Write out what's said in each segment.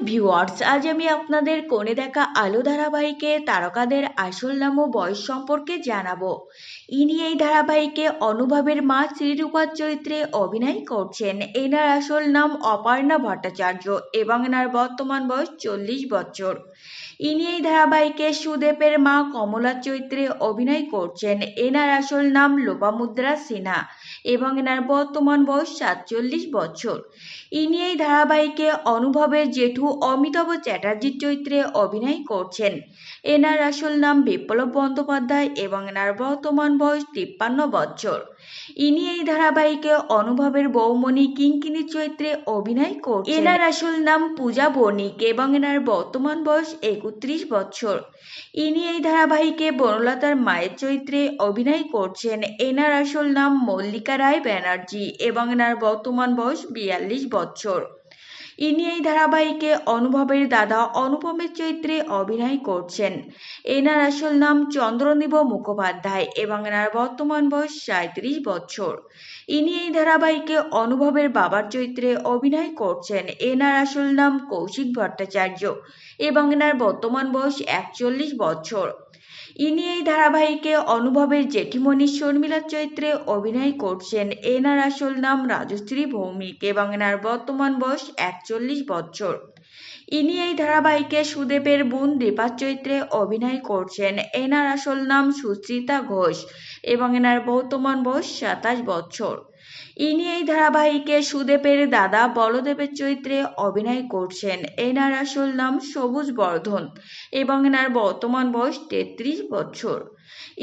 Viewers, আজ আমি আপনাদের কোণে দেখা আলো ধারাবাহিকে তারকাদের আসল নাম ও বয়স সম্পর্কে জানাবো। ইনি এই ধারাবাহিকে অনুভবের মা শ্রীরূপার চরিত্রে অভিনয় করছেন। এনার আসল নাম অপর্ণা ভট্টাচার্য এবং এনার বর্তমান বয়স 40 বছর। ইনি এই ধারাবাহিকে সুদেবের মা কমলার চরিত্রে অভিনয় করছেন। এনার আসল নাম লোপামুদ্রা সিনহা এবং এনার বর্তমান বয়স 47 বছর। ইনি এই ধারাবাহিকে অনুভবের জেঠু অমিতাভ চ্যাটার্জির চরিত্রে অভিনয় করছেন। এনার আসল নাম বিপ্লব বন্দ্যোপাধ্যায় এবং এনার বর্তমান বয়স 53 বছর। ইনি এই ধারাবাহিকে অনুভবের বৌমণি কিঙ্কিণীর চরিত্রে অভিনয় করছেন। এনার আসল নাম পূজা বণিক এবং এনার বর্তমান বয়স 31 বছর। ইনি এই ধারাবাহিকে বনলতার মায়ের চরিত্রে অভিনয় করছেন। এনার আসল নাম মল্লিকা রায় ব্যানার্জি এবং এনার বর্তমান বয়স 42 বছর। ইনি এই ধারাবাহিকে অনুভবের দাদা অনুপমের চরিত্রে অভিনয় করছেন। এনার আসল নাম চন্দ্রনীব মুখোপাধ্যায় এবং এনার বর্তমান বয়স 37 বছর। ইনি এই ধারাবাহিকে অনুভবের বাবার চরিত্রে অভিনয় করছেন। এনার আসল নাম কৌশিক ভট্টাচার্য এবং এনার বর্তমান বয়স 41 বছর। ইনি এই ধারাবাহিকে অনুভবের জেঠিমণি শর্মিলার চরিত্রে অভিনয় করছেন। এনার আসল নাম রাজশ্রী ভৌমিক এবং এনার বর্তমান বয়স 41 বছর। ইনি এই ধারাবাহিকে সুদেবের বোন দীপার চরিত্রে অভিনয় করছেন। এনার আসল নাম সুচিত্রা ঘোষ এবং এনার বর্তমান বয়স 27 বছর। ইনি এই ধারাবাহিকে সুদেবের দাদা বলদেবের চরিত্রে অভিনয় করছেন। এনার আসল নাম সবুজ বর্ধন এবং এনার বর্তমান বয়স 33 বছর।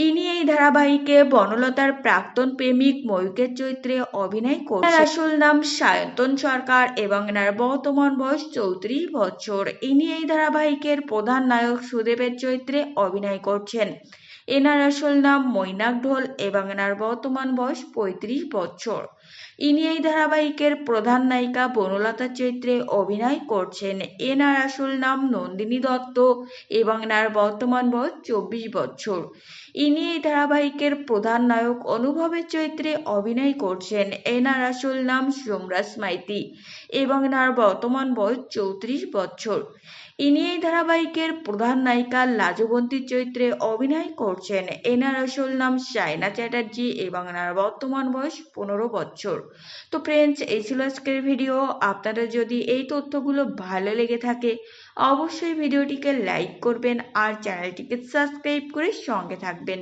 ইনি এই ধারাবাহিকে বনলতার প্রাক্তন প্রেমিক ময়ূকের চরিত্রে অভিনয় করছেন। এনার আসল নাম সায়ন্তন সরকার এবং এনার বর্তমান বয়স 34 বছর। ইনি এই ধারাবাহিকের প্রধান নায়ক সুদেবের চরিত্রে অভিনয় করছেন। এনার আসল নাম মৈনাক ঢোল এবং এনার বর্তমান বয়স 35 বছর। ইনি এই ধারাবাহিকের প্রধান নায়িকা বনলতার চরিত্রে অভিনয় করছেন। এনার আসল নাম নন্দিনী দত্ত এবং এনার বর্তমান বয়স 24 বছর। ইনি এই ধারাবাহিকের প্রধান নায়ক অনুভবের চরিত্রে অভিনয় করছেন। এনার আসল নাম সোমরাজ মাইতি এবং এনার বর্তমান বয়স 34 বছর। ইনি এই ধারাবাহিকের প্রধান নায়িকা লাজবন্তীর চরিত্রে অভিনয় করছেন। এনার আসল নাম সাইনা চ্যাটার্জি এবং এনার বর্তমান বয়স 15 বছর। তো ফ্রেন্ডস, এই ছিল আজকের ভিডিও। আপনাদের যদি এই তথ্যগুলো ভালো লেগে থাকে অবশ্যই ভিডিওটিকে লাইক করবেন আর চ্যানেলটিকে সাবস্ক্রাইব করে সঙ্গে থাকবেন।